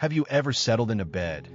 Have you ever settled into bed,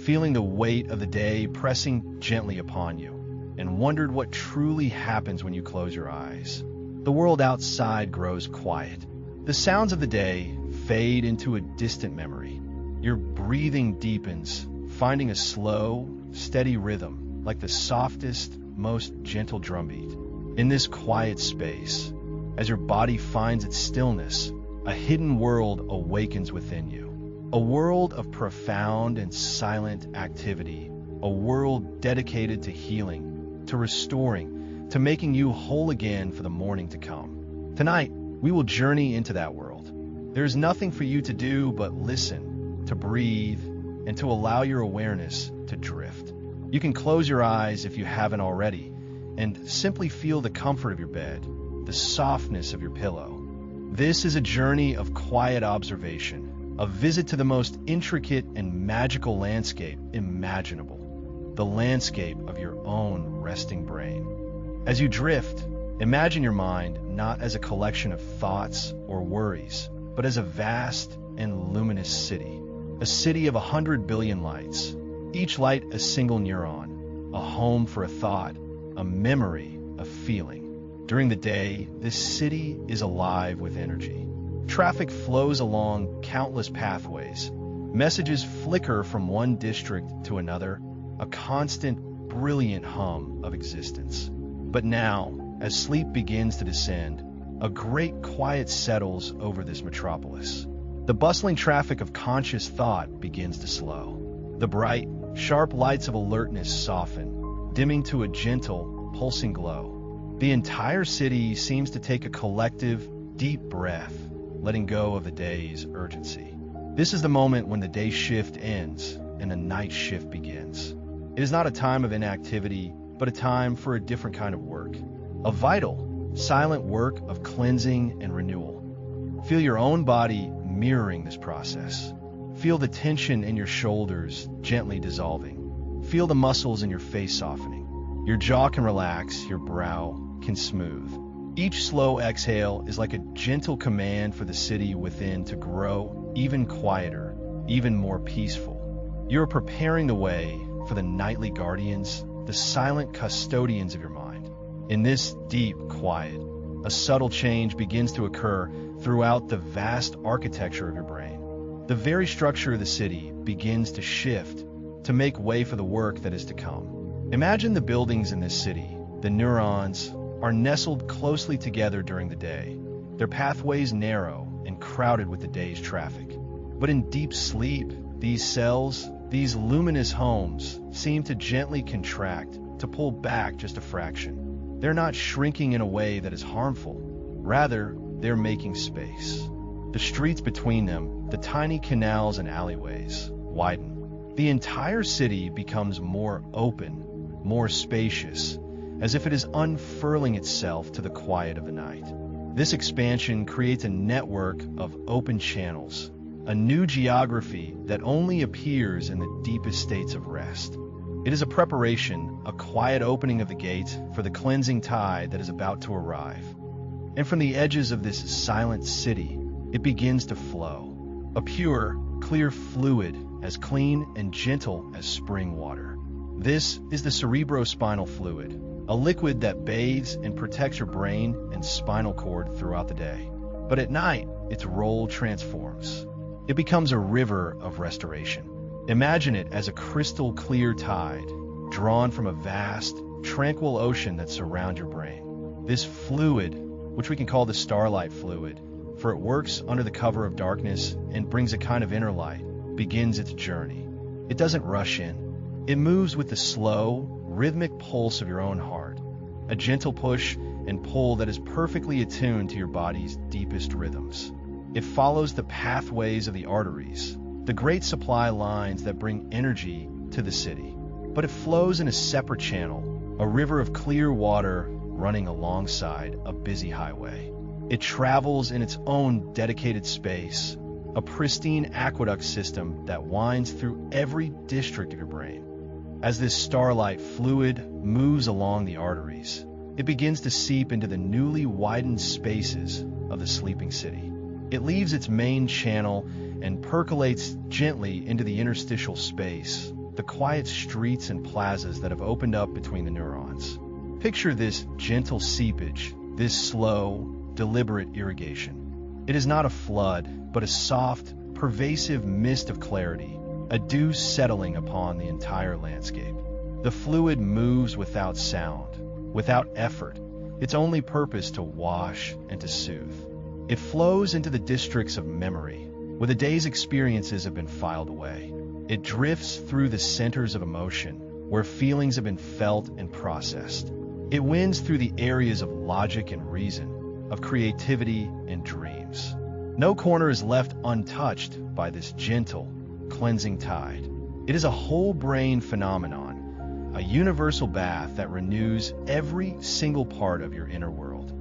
feeling the weight of the day pressing gently upon you, and wondered what truly happens when you close your eyes? The world outside grows quiet. The sounds of the day fade into a distant memory. Your breathing deepens, finding a slow, steady rhythm, like the softest, most gentle drumbeat. In this quiet space, as your body finds its stillness, a hidden world awakens within you. A world of profound and silent activity. A world dedicated to healing, to restoring, to making you whole again for the morning to come. Tonight, we will journey into that world. There is nothing for you to do but listen, to breathe, and to allow your awareness to drift. You can close your eyes if you haven't already, and simply feel the comfort of your bed, the softness of your pillow. This is a journey of quiet observation, a visit to the most intricate and magical landscape imaginable, the landscape of your own resting brain. As you drift, imagine your mind not as a collection of thoughts or worries, but as a vast and luminous city, a city of 100 billion lights, each light a single neuron, a home for a thought, a memory, a feeling. During the day, this city is alive with energy. Traffic flows along countless pathways. Messages flicker from one district to another, a constant, brilliant hum of existence. But now, as sleep begins to descend, a great quiet settles over this metropolis. The bustling traffic of conscious thought begins to slow. The bright, sharp lights of alertness soften, dimming to a gentle, pulsing glow. The entire city seems to take a collective, deep breath, letting go of the day's urgency. This is the moment when the day shift ends and the night shift begins. It is not a time of inactivity, but a time for a different kind of work. A vital, silent work of cleansing and renewal. Feel your own body mirroring this process. Feel the tension in your shoulders gently dissolving. Feel the muscles in your face softening. Your jaw can relax, your brow can smooth. Each slow exhale is like a gentle command for the city within to grow even quieter, even more peaceful. You are preparing the way for the nightly guardians, the silent custodians of your mind. In this deep quiet, a subtle change begins to occur throughout the vast architecture of your brain. The very structure of the city begins to shift to make way for the work that is to come. Imagine the buildings in this city. The neurons are nestled closely together during the day, their pathways narrow and crowded with the day's traffic. But in deep sleep, these cells, these luminous homes, seem to gently contract, to pull back just a fraction. They're not shrinking in a way that is harmful. Rather, they're making space. The streets between them, the tiny canals and alleyways, widen. The entire city becomes more open, more spacious, as if it is unfurling itself to the quiet of the night. This expansion creates a network of open channels, a new geography that only appears in the deepest states of rest. It is a preparation, a quiet opening of the gates for the cleansing tide that is about to arrive. And from the edges of this silent city, it begins to flow, a pure, clear fluid as clean and gentle as spring water. This is the cerebrospinal fluid, a liquid that bathes and protects your brain and spinal cord throughout the day. But at night, its role transforms. It becomes a river of restoration. Imagine it as a crystal clear tide, drawn from a vast, tranquil ocean that surrounds your brain. This fluid, which we can call the starlight fluid, for it works under the cover of darkness and brings a kind of inner light, begins its journey. It doesn't rush in. It moves with the slow, rhythmic pulse of your own heart, a gentle push and pull that is perfectly attuned to your body's deepest rhythms. It follows the pathways of the arteries, the great supply lines that bring energy to the city. But it flows in a separate channel, a river of clear water running alongside a busy highway. It travels in its own dedicated space, a pristine aqueduct system that winds through every district of your brain. As this starlight fluid moves along the arteries, it begins to seep into the newly widened spaces of the sleeping city. It leaves its main channel and percolates gently into the interstitial space, the quiet streets and plazas that have opened up between the neurons. Picture this gentle seepage, this slow, deliberate irrigation. It is not a flood, but a soft, pervasive mist of clarity, a dew settling upon the entire landscape. The fluid moves without sound, without effort, its only purpose to wash and to soothe. It flows into the districts of memory, where the day's experiences have been filed away. It drifts through the centers of emotion, where feelings have been felt and processed. It winds through the areas of logic and reason, of creativity and dreams. No corner is left untouched by this gentle, cleansing tide. It is a whole brain phenomenon, a universal bath that renews every single part of your inner world.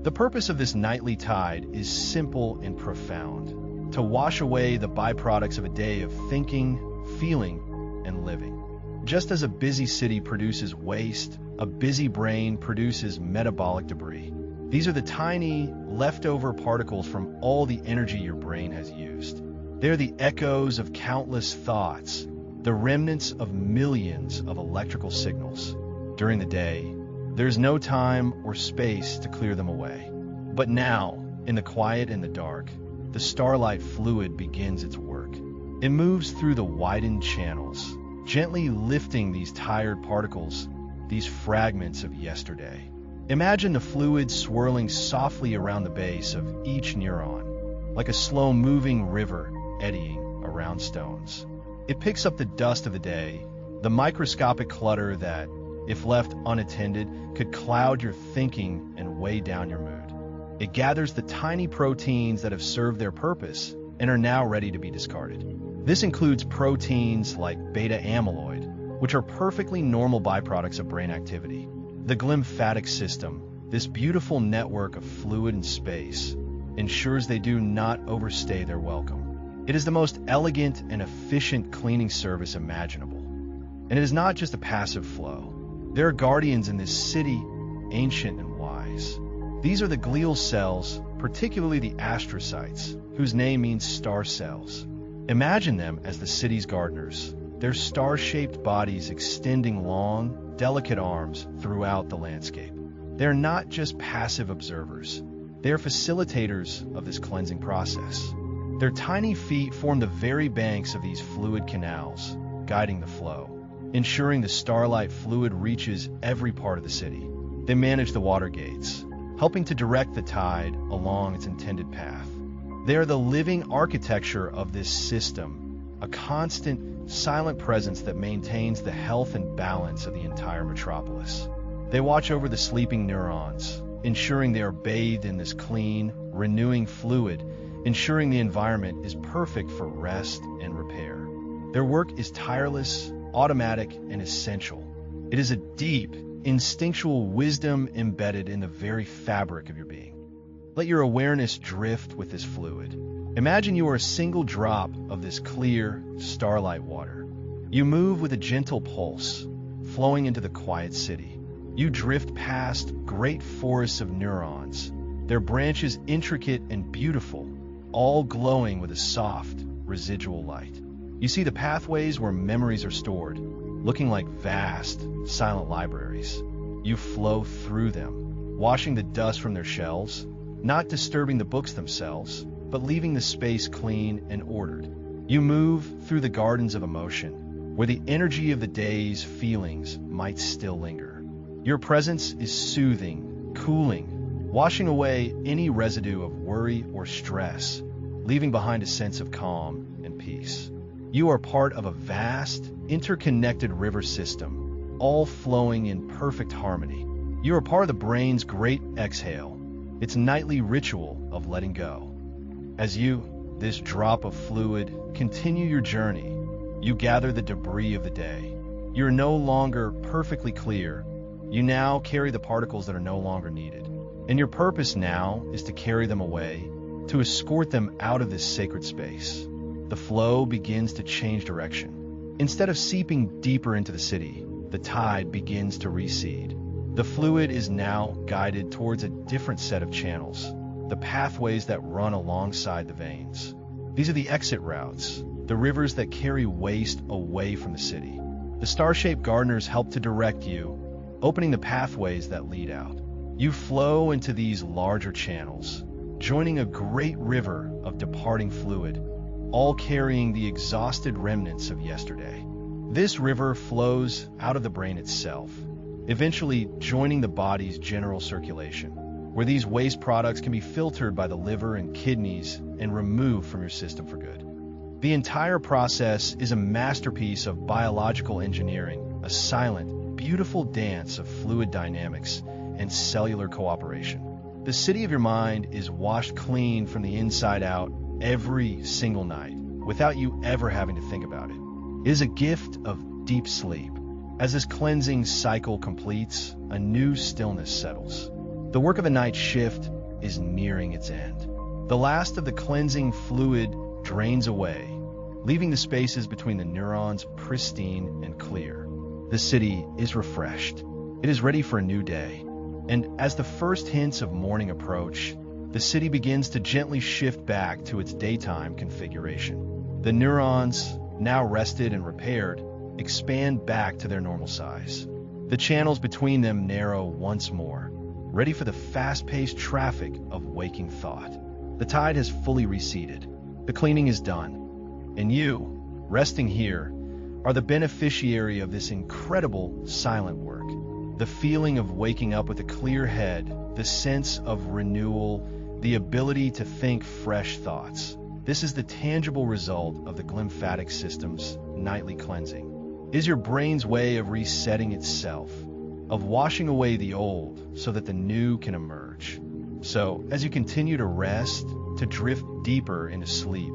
The purpose of this nightly tide is simple and profound: to wash away the byproducts of a day of thinking, feeling, and living. Just as a busy city produces waste, a busy brain produces metabolic debris. These are the tiny, leftover particles from all the energy your brain has used. They're the echoes of countless thoughts, the remnants of millions of electrical signals. During the day, there's no time or space to clear them away. But now, in the quiet and the dark, the starlight fluid begins its work. It moves through the widened channels, gently lifting these tired particles, these fragments of yesterday. Imagine the fluid swirling softly around the base of each neuron, like a slow-moving river eddying around stones. It picks up the dust of the day, the microscopic clutter that, if left unattended, could cloud your thinking and weigh down your mood. It gathers the tiny proteins that have served their purpose and are now ready to be discarded. This includes proteins like beta amyloid, which are perfectly normal byproducts of brain activity. The glymphatic system, this beautiful network of fluid and space, ensures they do not overstay their welcome. It is the most elegant and efficient cleaning service imaginable. And it is not just a passive flow. There are guardians in this city, ancient and wise. These are the glial cells, particularly the astrocytes, whose name means star cells. Imagine them as the city's gardeners, their star-shaped bodies extending long, delicate arms throughout the landscape. They're not just passive observers. They're facilitators of this cleansing process. Their tiny feet form the very banks of these fluid canals, guiding the flow, ensuring the starlight fluid reaches every part of the city. They manage the water gates, helping to direct the tide along its intended path. They are the living architecture of this system, a constant, silent presence that maintains the health and balance of the entire metropolis. They watch over the sleeping neurons, ensuring they are bathed in this clean, renewing fluid, ensuring the environment is perfect for rest and repair. Their work is tireless, automatic, and essential. It is a deep, instinctual wisdom embedded in the very fabric of your being. Let your awareness drift with this fluid. Imagine you are a single drop of this clear, starlight water. You move with a gentle pulse, flowing into the quiet city. You drift past great forests of neurons, their branches intricate and beautiful, all glowing with a soft, residual light. You see the pathways where memories are stored, looking like vast, silent libraries. You flow through them, washing the dust from their shelves, not disturbing the books themselves, but leaving the space clean and ordered. You move through the gardens of emotion, where the energy of the day's feelings might still linger. Your presence is soothing, cooling, washing away any residue of worry or stress, leaving behind a sense of calm and peace. You are part of a vast, interconnected river system, all flowing in perfect harmony. You are part of the brain's great exhale, its nightly ritual of letting go. As you, this drop of fluid, continue your journey, you gather the debris of the day. You're no longer perfectly clear. You now carry the particles that are no longer needed. And your purpose now is to carry them away, to escort them out of this sacred space. The flow begins to change direction. Instead of seeping deeper into the city, the tide begins to recede. The fluid is now guided towards a different set of channels, the pathways that run alongside the veins. These are the exit routes, the rivers that carry waste away from the city. The star-shaped gardeners help to direct you, opening the pathways that lead out. You flow into these larger channels, joining a great river of departing fluid, all carrying the exhausted remnants of yesterday. This river flows out of the brain itself, eventually joining the body's general circulation, where these waste products can be filtered by the liver and kidneys and removed from your system for good. The entire process is a masterpiece of biological engineering, a silent, beautiful dance of fluid dynamics and cellular cooperation. The city of your mind is washed clean from the inside out every single night, without you ever having to think about it. It is a gift of deep sleep. As this cleansing cycle completes, a new stillness settles. The work of the night shift is nearing its end. The last of the cleansing fluid drains away, leaving the spaces between the neurons pristine and clear. The city is refreshed. It is ready for a new day. And as the first hints of morning approach, the city begins to gently shift back to its daytime configuration. The neurons, now rested and repaired, expand back to their normal size. The channels between them narrow once more, ready for the fast-paced traffic of waking thought. The tide has fully receded. The cleaning is done. And you, resting here, are the beneficiary of this incredible silent work. The feeling of waking up with a clear head, the sense of renewal, the ability to think fresh thoughts. This is the tangible result of the glymphatic system's nightly cleansing. It is your brain's way of resetting itself, of washing away the old so that the new can emerge. So, as you continue to rest, to drift deeper into sleep,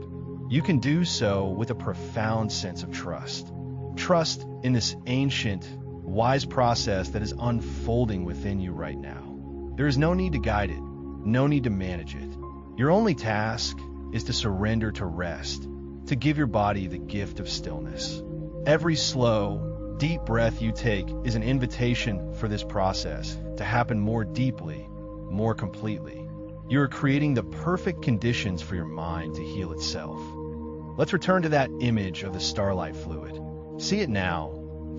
you can do so with a profound sense of trust. Trust in this ancient, wise process that is unfolding within you right now. There is no need to guide it, no need to manage it. Your only task is to surrender to rest, to give your body the gift of stillness. Every slow, deep breath you take is an invitation for this process to happen more deeply, more completely. You are creating the perfect conditions for your mind to heal itself. Let's return to that image of the starlight fluid. See it now,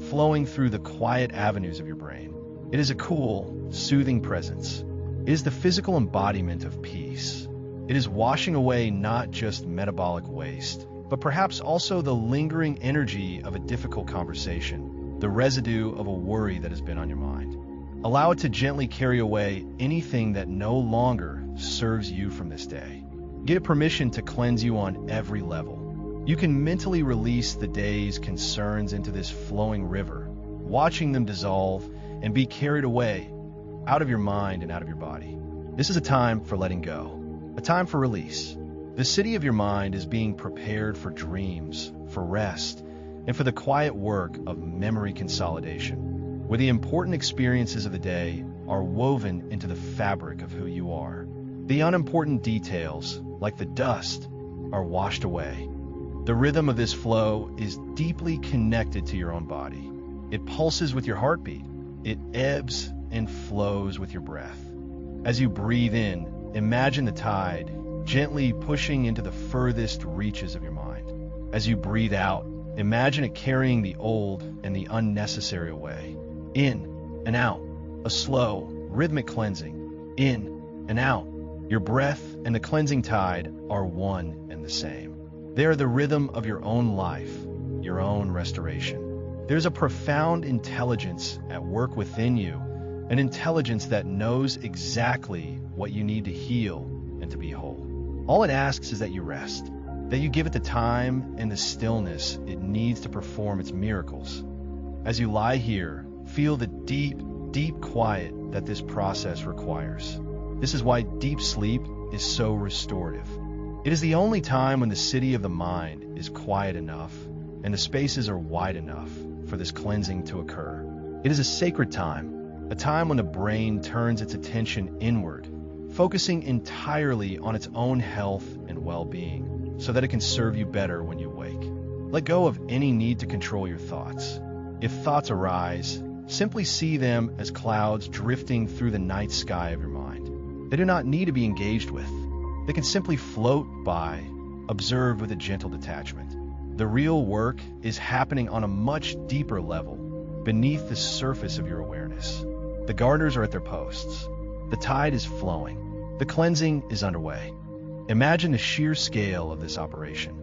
flowing through the quiet avenues of your brain. It is a cool, soothing presence. It is the physical embodiment of peace. It is washing away not just metabolic waste, but perhaps also the lingering energy of a difficult conversation, the residue of a worry that has been on your mind. Allow it to gently carry away anything that no longer serves you from this day. Give it permission to cleanse you on every level. You can mentally release the day's concerns into this flowing river, watching them dissolve and be carried away, out of your mind and out of your body. This is a time for letting go, a time for release. The city of your mind is being prepared for dreams, for rest, and for the quiet work of memory consolidation, where the important experiences of the day are woven into the fabric of who you are. The unimportant details, like the dust, are washed away. The rhythm of this flow is deeply connected to your own body. It pulses with your heartbeat. It ebbs and flows with your breath. As you breathe in, imagine the tide gently pushing into the furthest reaches of your mind. As you breathe out, imagine it carrying the old and the unnecessary away. In and out, a slow, rhythmic cleansing. In and out. Your breath and the cleansing tide are one and the same. They are the rhythm of your own life, your own restoration. There's a profound intelligence at work within you, an intelligence that knows exactly what you need to heal and to be whole. All it asks is that you rest, that you give it the time and the stillness it needs to perform its miracles. As you lie here, feel the deep, deep quiet that this process requires. This is why deep sleep is so restorative. It is the only time when the city of the mind is quiet enough and the spaces are wide enough for this cleansing to occur. It is a sacred time, a time when the brain turns its attention inward, focusing entirely on its own health and well-being, so that it can serve you better when you wake. Let go of any need to control your thoughts. If thoughts arise, simply see them as clouds drifting through the night sky of your mind. They do not need to be engaged with. They can simply float by, observed with a gentle detachment. The real work is happening on a much deeper level, beneath the surface of your awareness. The gardeners are at their posts. The tide is flowing. The cleansing is underway. Imagine the sheer scale of this operation.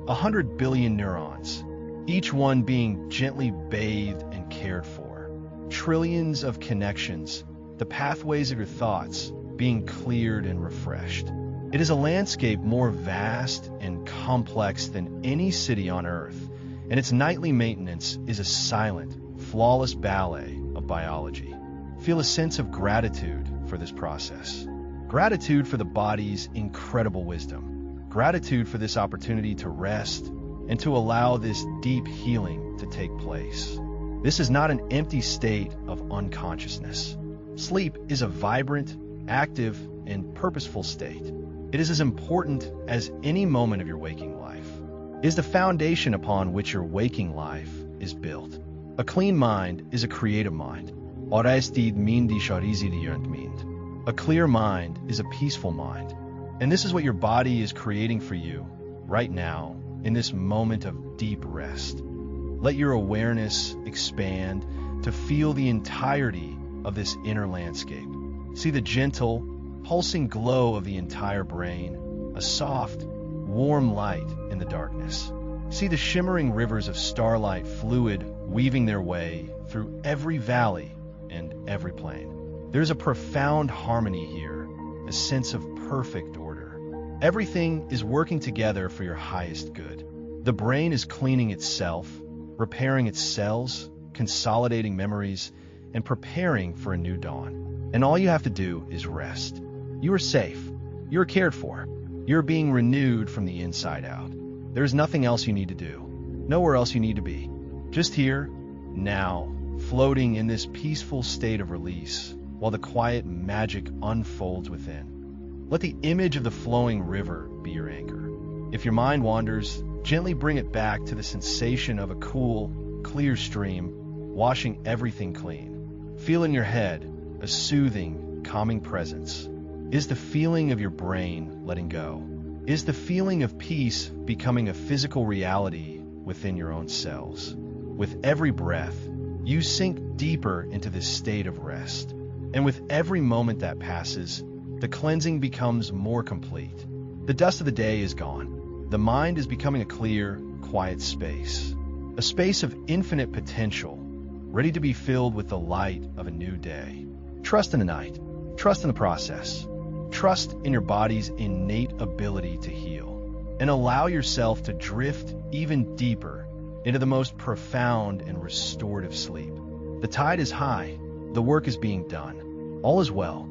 100 billion neurons, each one being gently bathed and cared for. Trillions of connections, the pathways of your thoughts being cleared and refreshed. It is a landscape more vast and complex than any city on Earth, and its nightly maintenance is a silent, flawless ballet of biology. Feel a sense of gratitude for this process. Gratitude for the body's incredible wisdom. Gratitude for this opportunity to rest and to allow this deep healing to take place. This is not an empty state of unconsciousness. Sleep is a vibrant, active, and purposeful state. It is as important as any moment of your waking life. It is the foundation upon which your waking life is built. A clean mind is a creative mind. A clear mind is a peaceful mind. And this is what your body is creating for you right now in this moment of deep rest. Let your awareness expand to feel the entirety of this inner landscape. See the gentle, pulsing glow of the entire brain, a soft, warm light in the darkness. See the shimmering rivers of starlight fluid weaving their way through every valley and every plain. There's a profound harmony here, a sense of perfect order. Everything is working together for your highest good. The brain is cleaning itself, repairing its cells, consolidating memories, and preparing for a new dawn. And all you have to do is rest. You are safe. You are cared for. You are being renewed from the inside out. There is nothing else you need to do. Nowhere else you need to be. Just here, now, floating in this peaceful state of release, while the quiet magic unfolds within. Let the image of the flowing river be your anchor. If your mind wanders, gently bring it back to the sensation of a cool, clear stream, washing everything clean. Feel in your head a soothing, calming presence. Is the feeling of your brain letting go? Is the feeling of peace becoming a physical reality within your own cells? With every breath, you sink deeper into this state of rest. And with every moment that passes, the cleansing becomes more complete. The dust of the day is gone. The mind is becoming a clear, quiet space. A space of infinite potential, ready to be filled with the light of a new day. Trust in the night. Trust in the process. Trust in your body's innate ability to heal. And allow yourself to drift even deeper into the most profound and restorative sleep. The tide is high. The work is being done. All is well.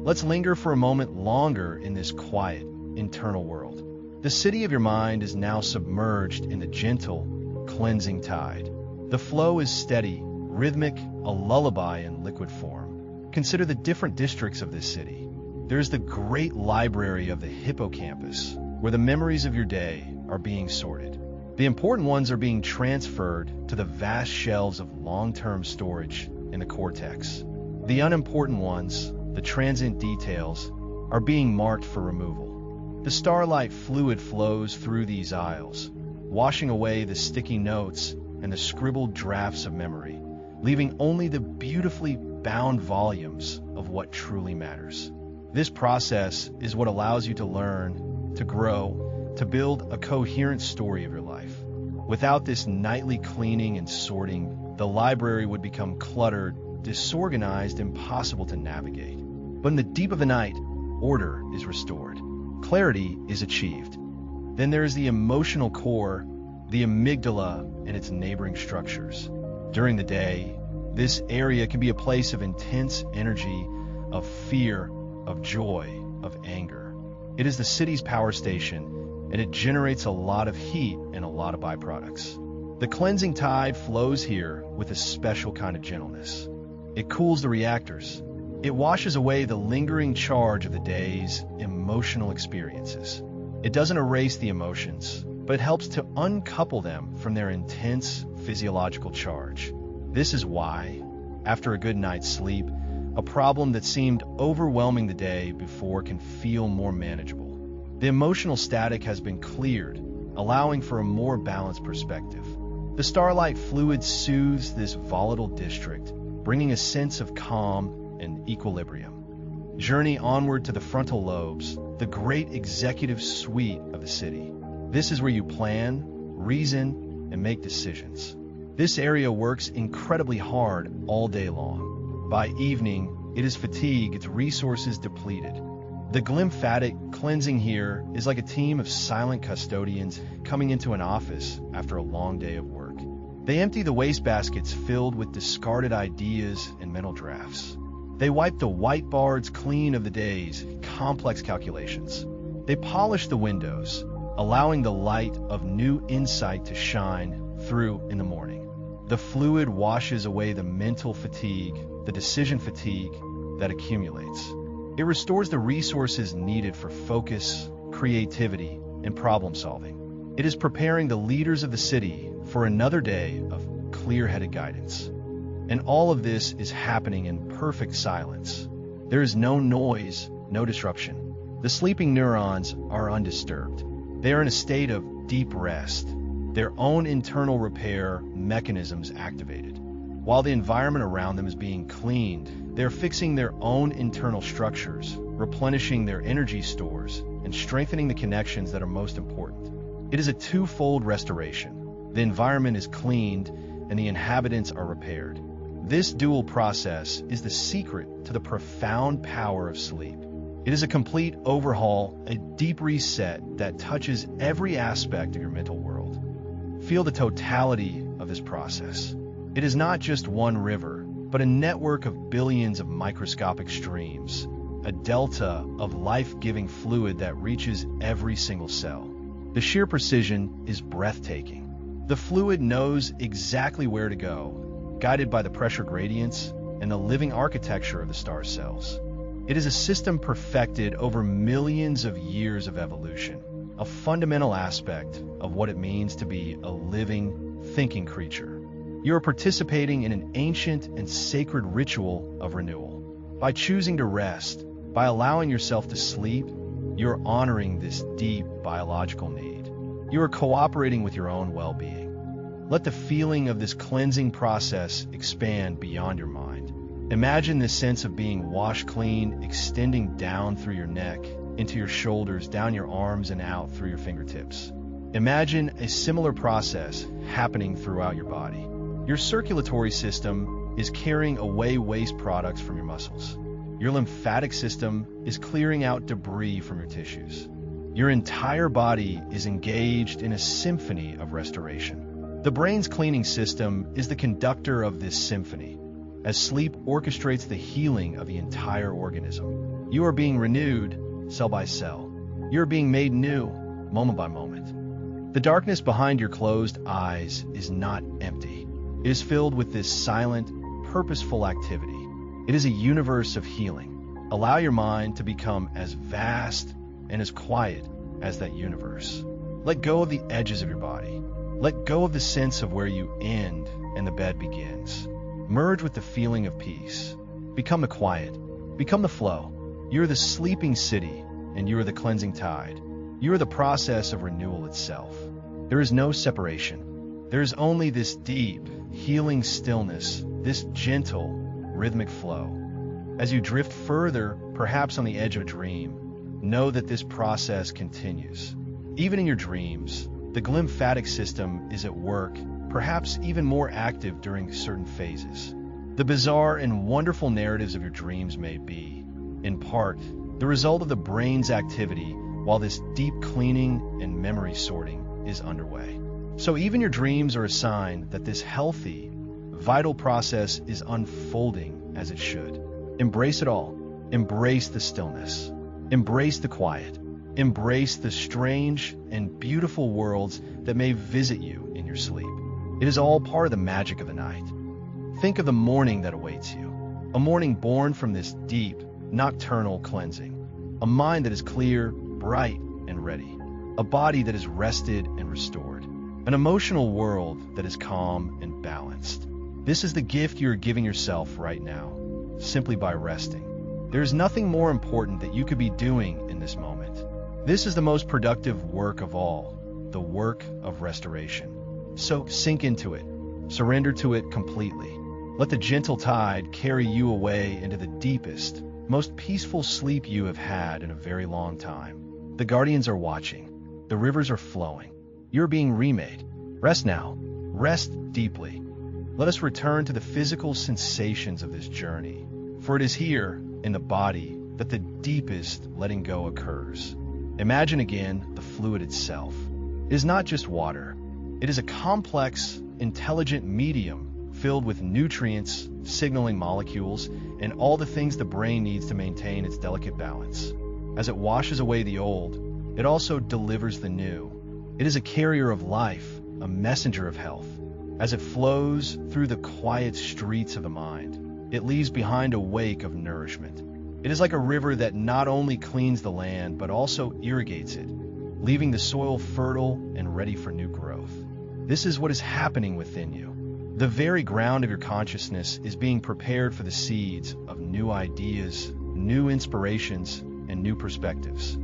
Let's linger for a moment longer in this quiet, internal world. The city of your mind is now submerged in the gentle, cleansing tide. The flow is steady, rhythmic, a lullaby in liquid form. Consider the different districts of this city. There's the great library of the hippocampus, where the memories of your day are being sorted. The important ones are being transferred to the vast shelves of long-term storage in the cortex. The unimportant ones, the transient details, are being marked for removal. The starlight fluid flows through these aisles, washing away the sticky notes and the scribbled drafts of memory, leaving only the beautifully bound volumes of what truly matters. This process is what allows you to learn, to grow, to build a coherent story of your life. Without this nightly cleaning and sorting, the library would become cluttered, disorganized, impossible to navigate. But in the deep of the night, order is restored. Clarity is achieved. Then there is the emotional core, the amygdala and its neighboring structures. During the day, this area can be a place of intense energy, of fear, of joy, of anger. It is the city's power station, and it generates a lot of heat and a lot of byproducts. The cleansing tide flows here with a special kind of gentleness. It cools the reactors. It washes away the lingering charge of the day's emotional experiences. It doesn't erase the emotions, but it helps to uncouple them from their intense physiological charge. This is why, after a good night's sleep, a problem that seemed overwhelming the day before can feel more manageable. The emotional static has been cleared, allowing for a more balanced perspective. The starlight fluid soothes this volatile district, bringing a sense of calm and equilibrium. Journey onward to the frontal lobes, the great executive suite of the city. This is where you plan, reason, and make decisions. This area works incredibly hard all day long. By evening, it is fatigued, its resources depleted. The glymphatic cleansing here is like a team of silent custodians coming into an office after a long day of work. They empty the wastebaskets filled with discarded ideas and mental drafts. They wipe the whiteboards clean of the day's complex calculations. They polish the windows, allowing the light of new insight to shine through in the morning. The fluid washes away the mental fatigue, the decision fatigue that accumulates. It restores the resources needed for focus, creativity, and problem solving. It is preparing the leaders of the city for another day of clear-headed guidance. And all of this is happening in perfect silence. There is no noise, no disruption. The sleeping neurons are undisturbed. They are in a state of deep rest, their own internal repair mechanisms activated. While the environment around them is being cleaned, they're fixing their own internal structures, replenishing their energy stores, and strengthening the connections that are most important. It is a twofold restoration. The environment is cleaned, and the inhabitants are repaired. This dual process is the secret to the profound power of sleep. It is a complete overhaul, a deep reset that touches every aspect of your mental world. Feel the totality of this process. It is not just one river, but a network of billions of microscopic streams, a delta of life-giving fluid that reaches every single cell. The sheer precision is breathtaking. The fluid knows exactly where to go, guided by the pressure gradients and the living architecture of the star cells. It is a system perfected over millions of years of evolution, a fundamental aspect of what it means to be a living, thinking creature. You are participating in an ancient and sacred ritual of renewal. By choosing to rest, by allowing yourself to sleep, you are honoring this deep biological need. You are cooperating with your own well-being. Let the feeling of this cleansing process expand beyond your mind. Imagine this sense of being washed clean extending down through your neck, into your shoulders, down your arms, and out through your fingertips. Imagine a similar process happening throughout your body. Your circulatory system is carrying away waste products from your muscles. Your lymphatic system is clearing out debris from your tissues. Your entire body is engaged in a symphony of restoration. The brain's cleaning system is the conductor of this symphony, as sleep orchestrates the healing of the entire organism. You are being renewed cell by cell. You are being made new moment by moment. The darkness behind your closed eyes is not empty. It is filled with this silent, purposeful activity. It is a universe of healing. Allow your mind to become as vast and as quiet as that universe. Let go of the edges of your body. Let go of the sense of where you end and the bed begins. Merge with the feeling of peace. Become the quiet. Become the flow. You are the sleeping city, and you are the cleansing tide. You are the process of renewal itself. There is no separation. There is only this deep, healing stillness, this gentle, rhythmic flow. As you drift further, perhaps on the edge of a dream, know that this process continues. Even in your dreams, the glymphatic system is at work, perhaps even more active during certain phases. The bizarre and wonderful narratives of your dreams may be, in part, the result of the brain's activity while this deep cleaning and memory sorting is underway. So even your dreams are a sign that this healthy, vital process is unfolding as it should. Embrace it all. Embrace the stillness. Embrace the quiet. Embrace the strange and beautiful worlds that may visit you in your sleep. It is all part of the magic of the night. Think of the morning that awaits you. A morning born from this deep, nocturnal cleansing. A mind that is clear, bright, and ready. A body that is rested and restored. An emotional world that is calm and balanced. This is the gift you are giving yourself right now, simply by resting. There is nothing more important that you could be doing in this moment. This is the most productive work of all, the work of restoration. So sink into it, surrender to it completely. Let the gentle tide carry you away into the deepest, most peaceful sleep you have had in a very long time. The guardians are watching. The rivers are flowing. You're being remade. Rest now. Rest deeply. Let us return to the physical sensations of this journey, for it is here, in the body, that the deepest letting go occurs. Imagine again the fluid itself. It is not just water. It is a complex, intelligent medium filled with nutrients, signaling molecules, and all the things the brain needs to maintain its delicate balance. As it washes away the old, it also delivers the new. It is a carrier of life, a messenger of health. As it flows through the quiet streets of the mind, it leaves behind a wake of nourishment. It is like a river that not only cleans the land, but also irrigates it, leaving the soil fertile and ready for new growth. This is what is happening within you. The very ground of your consciousness is being prepared for the seeds of new ideas, new inspirations, and new perspectives.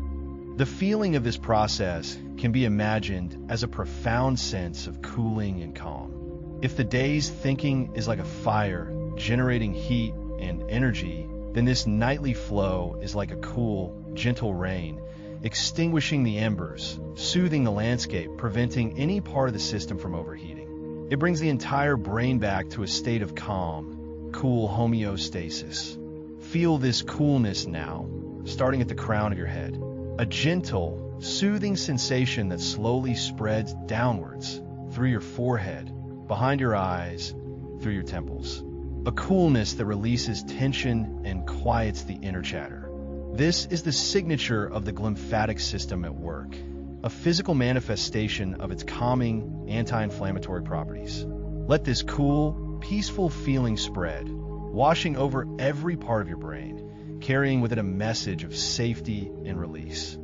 The feeling of this process can be imagined as a profound sense of cooling and calm. If the day's thinking is like a fire, generating heat and energy, then this nightly flow is like a cool, gentle rain, extinguishing the embers, soothing the landscape, preventing any part of the system from overheating. It brings the entire brain back to a state of calm, cool homeostasis. Feel this coolness now, starting at the crown of your head. A gentle, soothing sensation that slowly spreads downwards through your forehead, behind your eyes, through your temples. A coolness that releases tension and quiets the inner chatter. This is the signature of the glymphatic system at work, a physical manifestation of its calming, anti-inflammatory properties. Let this cool, peaceful feeling spread, washing over every part of your brain, carrying with it a message of safety and release.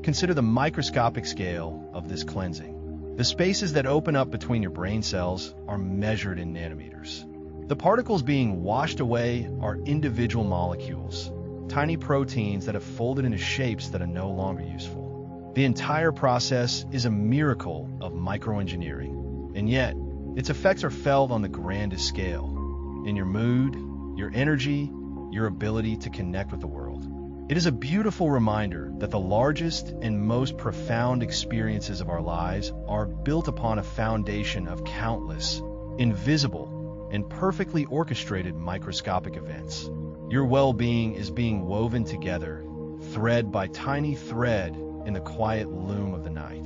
Consider the microscopic scale of this cleansing. The spaces that open up between your brain cells are measured in nanometers. The particles being washed away are individual molecules, tiny proteins that have folded into shapes that are no longer useful. The entire process is a miracle of microengineering, and yet its effects are felt on the grandest scale, in your mood, your energy, your ability to connect with the world. It is a beautiful reminder that the largest and most profound experiences of our lives are built upon a foundation of countless, invisible, and perfectly orchestrated microscopic events. Your well-being is being woven together, thread by tiny thread, in the quiet loom of the night.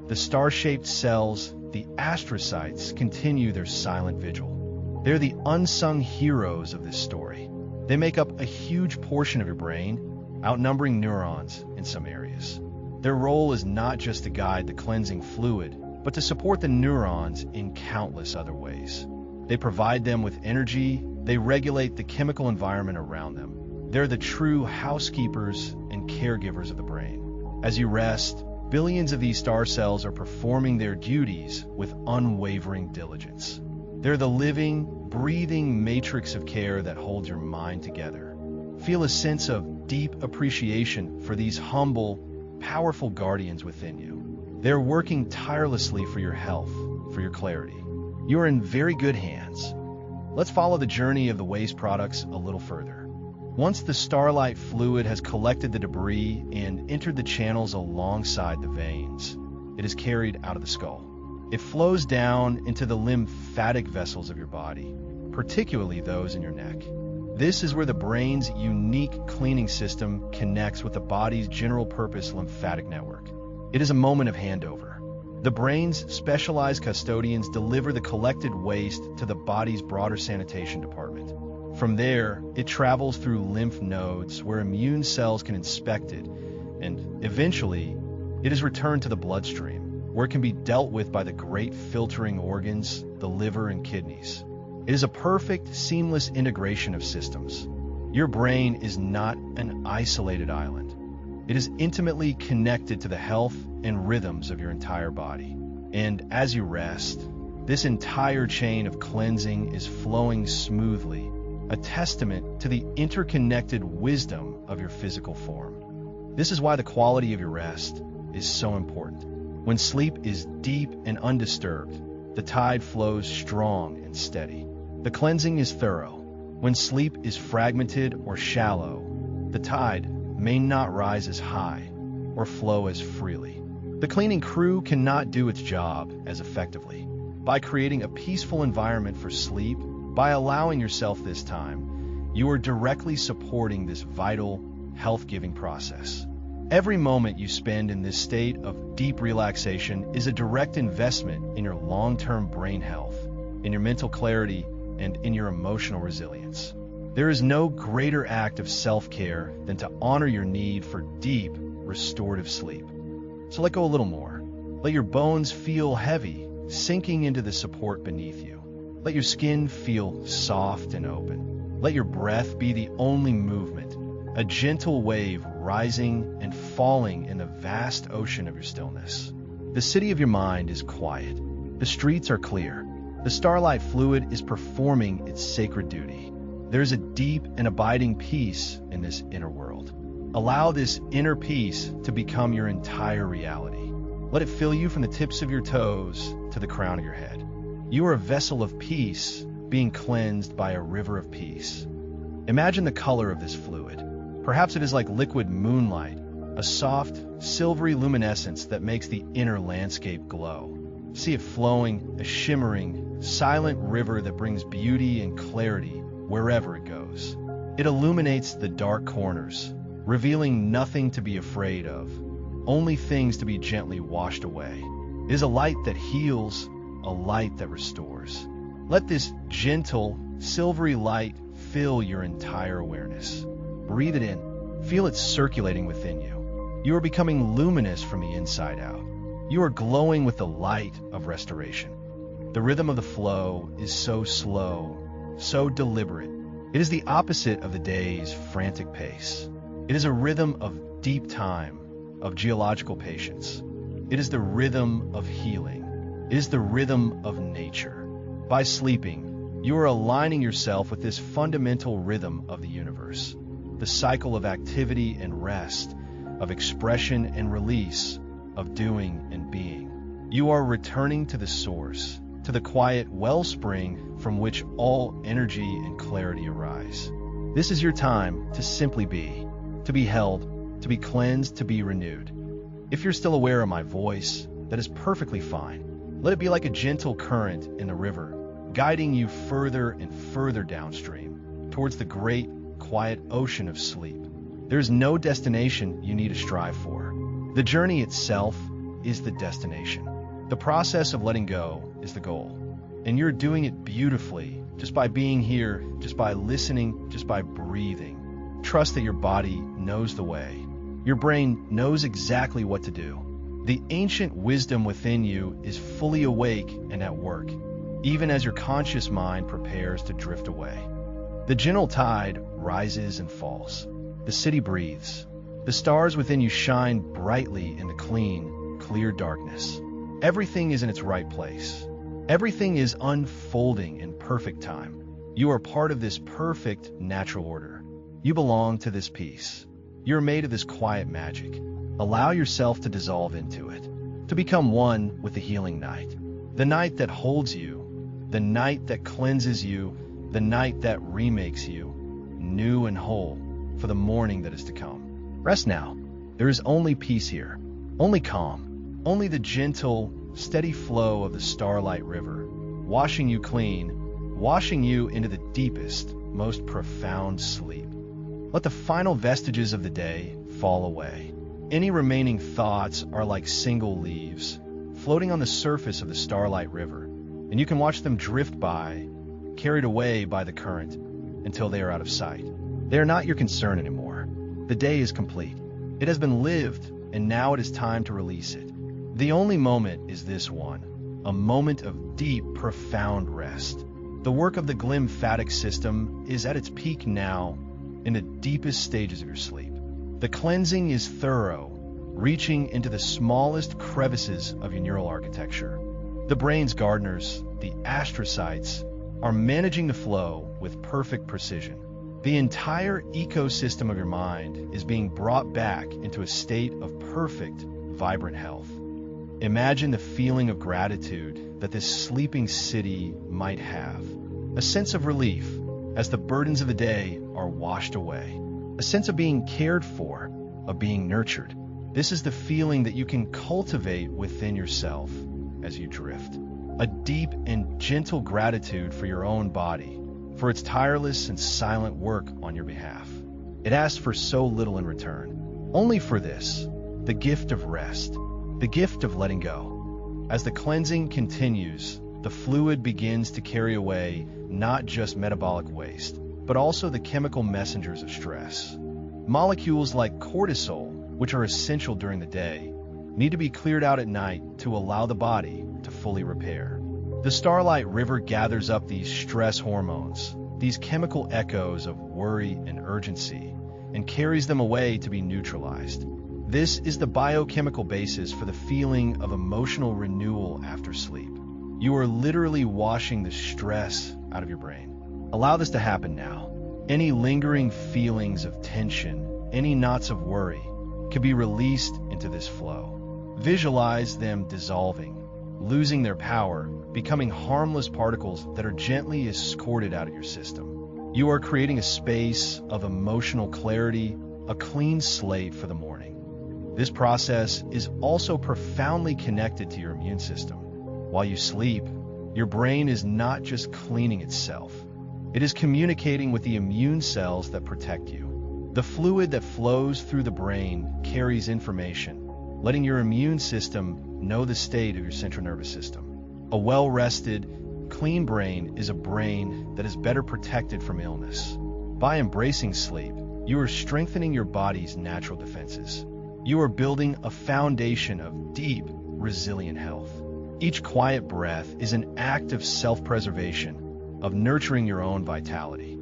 The star-shaped cells, the astrocytes, continue their silent vigil. They're the unsung heroes of this story. They make up a huge portion of your brain, outnumbering neurons in some areas. Their role is not just to guide the cleansing fluid, but to support the neurons in countless other ways. They provide them with energy, they regulate the chemical environment around them. They're the true housekeepers and caregivers of the brain. As you rest, billions of these star cells are performing their duties with unwavering diligence. They're the living, breathing matrix of care that holds your mind together. Feel a sense of deep appreciation for these humble, powerful guardians within you. They're working tirelessly for your health, for your clarity. You are in very good hands. Let's follow the journey of the waste products a little further. Once the starlight fluid has collected the debris and entered the channels alongside the veins, it is carried out of the skull. It flows down into the lymphatic vessels of your body, particularly those in your neck. This is where the brain's unique cleaning system connects with the body's general-purpose lymphatic network. It is a moment of handover. The brain's specialized custodians deliver the collected waste to the body's broader sanitation department. From there, it travels through lymph nodes where immune cells can inspect it, and eventually, it is returned to the bloodstream, where it can be dealt with by the great filtering organs, the liver and kidneys. It is a perfect, seamless integration of systems. Your brain is not an isolated island. It is intimately connected to the health and rhythms of your entire body. And as you rest, this entire chain of cleansing is flowing smoothly, a testament to the interconnected wisdom of your physical form. This is why the quality of your rest is so important. When sleep is deep and undisturbed, the tide flows strong and steady. The cleansing is thorough. When sleep is fragmented or shallow, the tide may not rise as high or flow as freely. The cleaning crew cannot do its job as effectively. By creating a peaceful environment for sleep, by allowing yourself this time, you are directly supporting this vital, health-giving process. Every moment you spend in this state of deep relaxation is a direct investment in your long-term brain health, in your mental clarity, and in your emotional resilience. There is no greater act of self-care than to honor your need for deep, restorative sleep. So let go a little more. Let your bones feel heavy, sinking into the support beneath you. Let your skin feel soft and open. Let your breath be the only movement, a gentle wave rising and falling in the vast ocean of your stillness. The city of your mind is quiet. The streets are clear. The starlight fluid is performing its sacred duty. There is a deep and abiding peace in this inner world. Allow this inner peace to become your entire reality. Let it fill you from the tips of your toes to the crown of your head. You are a vessel of peace being cleansed by a river of peace. Imagine the color of this fluid. Perhaps it is like liquid moonlight, a soft, silvery luminescence that makes the inner landscape glow. See it flowing, a shimmering, silent river that brings beauty and clarity wherever it goes. It illuminates the dark corners, revealing nothing to be afraid of, only things to be gently washed away. It is a light that heals, a light that restores. Let this gentle, silvery light fill your entire awareness. Breathe it in. Feel it circulating within you. You are becoming luminous from the inside out. You are glowing with the light of restoration. The rhythm of the flow is so slow, so deliberate. It is the opposite of the day's frantic pace. It is a rhythm of deep time, of geological patience. It is the rhythm of healing. It is the rhythm of nature. By sleeping, you are aligning yourself with this fundamental rhythm of the universe, the cycle of activity and rest, of expression and release, of doing and being. You are returning to the source, to the quiet wellspring from which all energy and clarity arise. This is your time to simply be, to be held, to be cleansed, to be renewed. If you're still aware of my voice, that is perfectly fine. Let it be like a gentle current in the river, guiding you further and further downstream, towards the great, quiet ocean of sleep. There is no destination you need to strive for. The journey itself is the destination. The process of letting go is the goal. And you're doing it beautifully, just by being here, just by listening, just by breathing. Trust that your body knows the way. Your brain knows exactly what to do. The ancient wisdom within you is fully awake and at work, even as your conscious mind prepares to drift away. The gentle tide rises and falls. The city breathes. The stars within you shine brightly in the clean, clear darkness. Everything is in its right place. Everything is unfolding in perfect time. You are part of this perfect natural order. You belong to this peace. You're made of this quiet magic. Allow yourself to dissolve into it, to become one with the healing night. The night that holds you, the night that cleanses you, the night that remakes you, new and whole, for the morning that is to come. Rest now. There is only peace here, only calm, only the gentle, steady flow of the starlight river, washing you clean, washing you into the deepest, most profound sleep. Let the final vestiges of the day fall away. Any remaining thoughts are like single leaves, floating on the surface of the starlight river, and you can watch them drift by, carried away by the current, until they are out of sight. They are not your concern anymore. The day is complete. It has been lived, and now it is time to release it. The only moment is this one, a moment of deep, profound rest. The work of the glymphatic system is at its peak now, in the deepest stages of your sleep. The cleansing is thorough, reaching into the smallest crevices of your neural architecture. The brain's gardeners, the astrocytes, are managing the flow with perfect precision. The entire ecosystem of your mind is being brought back into a state of perfect, vibrant health. Imagine the feeling of gratitude that this sleeping city might have. A sense of relief as the burdens of the day are washed away. A sense of being cared for, of being nurtured. This is the feeling that you can cultivate within yourself as you drift. A deep and gentle gratitude for your own body, for its tireless and silent work on your behalf. It asks for so little in return. Only for this, the gift of rest, the gift of letting go. As the cleansing continues, the fluid begins to carry away not just metabolic waste, but also the chemical messengers of stress. Molecules like cortisol, which are essential during the day, need to be cleared out at night to allow the body to fully repair. The Starlight River gathers up these stress hormones, these chemical echoes of worry and urgency, and carries them away to be neutralized. This is the biochemical basis for the feeling of emotional renewal after sleep. You are literally washing the stress out of your brain. Allow this to happen now. Any lingering feelings of tension, any knots of worry, can be released into this flow. Visualize them dissolving, losing their power, becoming harmless particles that are gently escorted out of your system. You are creating a space of emotional clarity, a clean slate for the morning. This process is also profoundly connected to your immune system. While you sleep, your brain is not just cleaning itself. It is communicating with the immune cells that protect you. The fluid that flows through the brain carries information, letting your immune system know the state of your central nervous system. A well-rested, clean brain is a brain that is better protected from illness. By embracing sleep, you are strengthening your body's natural defenses. You are building a foundation of deep, resilient health. Each quiet breath is an act of self-preservation, of nurturing your own vitality.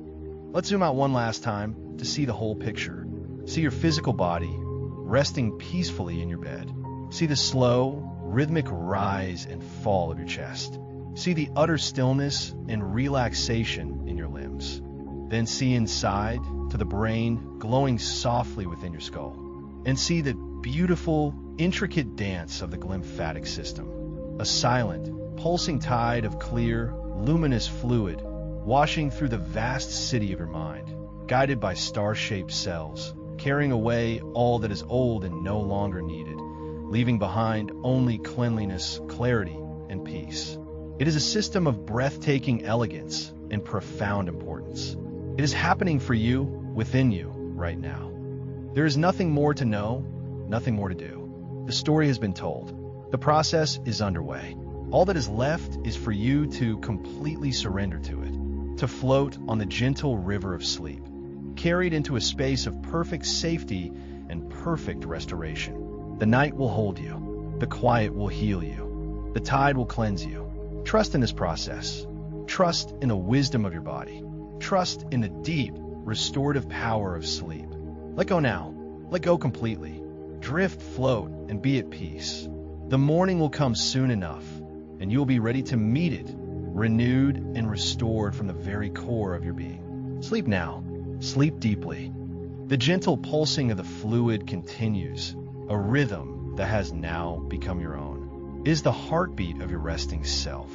Let's zoom out one last time to see the whole picture. See your physical body resting peacefully in your bed. See the slow, rhythmic rise and fall of your chest. See the utter stillness and relaxation in your limbs. Then see inside to the brain glowing softly within your skull. And see the beautiful, intricate dance of the glymphatic system. A silent, pulsing tide of clear, luminous fluid washing through the vast city of your mind, guided by star-shaped cells, carrying away all that is old and no longer needed, leaving behind only cleanliness, clarity, and peace. It is a system of breathtaking elegance and profound importance. It is happening for you, within you, right now. There is nothing more to know, nothing more to do. The story has been told. The process is underway. All that is left is for you to completely surrender to it, to float on the gentle river of sleep, carried into a space of perfect safety and perfect restoration. The night will hold you. The quiet will heal you. The tide will cleanse you. Trust in this process. Trust in the wisdom of your body. Trust in the deep, restorative power of sleep. Let go now. Let go completely. Drift, float, and be at peace. The morning will come soon enough, and you will be ready to meet it, renewed and restored from the very core of your being. Sleep now. Sleep deeply. The gentle pulsing of the fluid continues, a rhythm that has now become your own. It is the heartbeat of your resting self.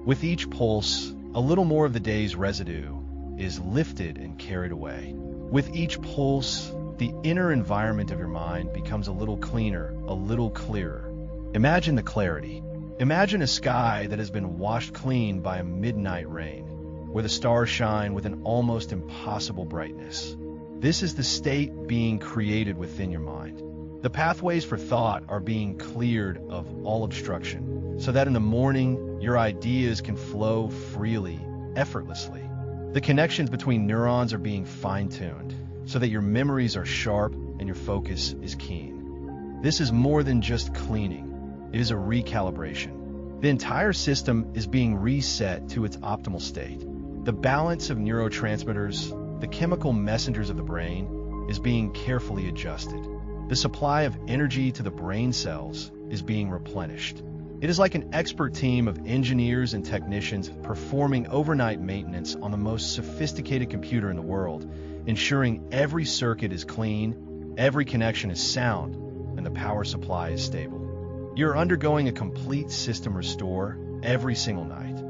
With each pulse, a little more of the day's residue is lifted and carried away. With each pulse, the inner environment of your mind becomes a little cleaner, a little clearer. Imagine the clarity. Imagine a sky that has been washed clean by a midnight rain, where the stars shine with an almost impossible brightness. This is the state being created within your mind. The pathways for thought are being cleared of all obstruction, so that in the morning, your ideas can flow freely, effortlessly. The connections between neurons are being fine-tuned, so that your memories are sharp and your focus is keen. This is more than just cleaning. It is a recalibration. The entire system is being reset to its optimal state. The balance of neurotransmitters, the chemical messengers of the brain, is being carefully adjusted. The supply of energy to the brain cells is being replenished. It is like an expert team of engineers and technicians performing overnight maintenance on the most sophisticated computer in the world, ensuring every circuit is clean, every connection is sound, and the power supply is stable. You're undergoing a complete system restore every single night.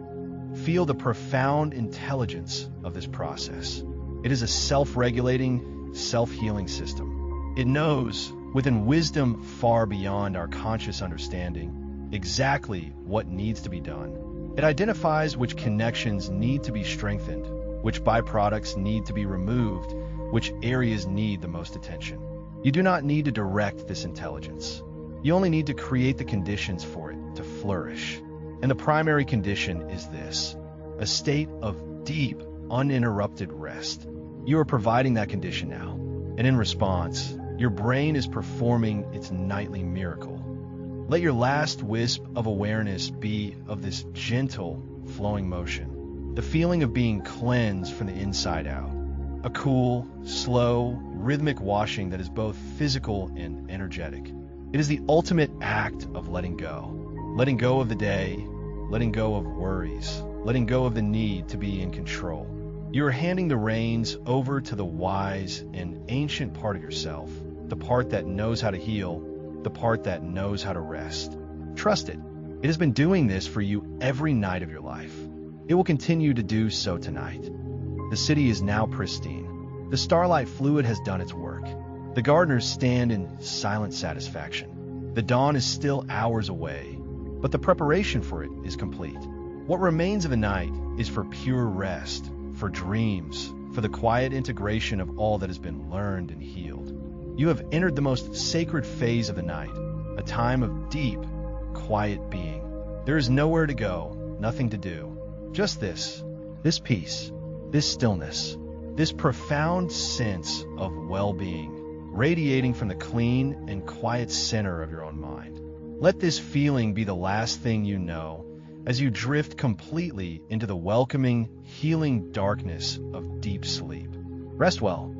Feel the profound intelligence of this process. It is a self-regulating, self-healing system. It knows, within wisdom far beyond our conscious understanding, exactly what needs to be done. It identifies which connections need to be strengthened, which byproducts need to be removed, which areas need the most attention. You do not need to direct this intelligence. You only need to create the conditions for it to flourish. And the primary condition is this: a state of deep, uninterrupted rest. You are providing that condition now. And in response, your brain is performing its nightly miracle. Let your last wisp of awareness be of this gentle, flowing motion, the feeling of being cleansed from the inside out. A cool, slow, rhythmic washing that is both physical and energetic. It is the ultimate act of letting go. Letting go of the day, letting go of worries, letting go of the need to be in control. You are handing the reins over to the wise and ancient part of yourself, the part that knows how to heal, the part that knows how to rest. Trust it. It has been doing this for you every night of your life. It will continue to do so tonight. The city is now pristine. The starlight fluid has done its work. The gardeners stand in silent satisfaction. The dawn is still hours away, but the preparation for it is complete. What remains of the night is for pure rest, for dreams, for the quiet integration of all that has been learned and healed. You have entered the most sacred phase of the night, a time of deep, quiet being. There is nowhere to go, nothing to do. Just this peace, this stillness, this profound sense of well-being, radiating from the clean and quiet center of your own mind. Let this feeling be the last thing you know as you drift completely into the welcoming, healing darkness of deep sleep. Rest well.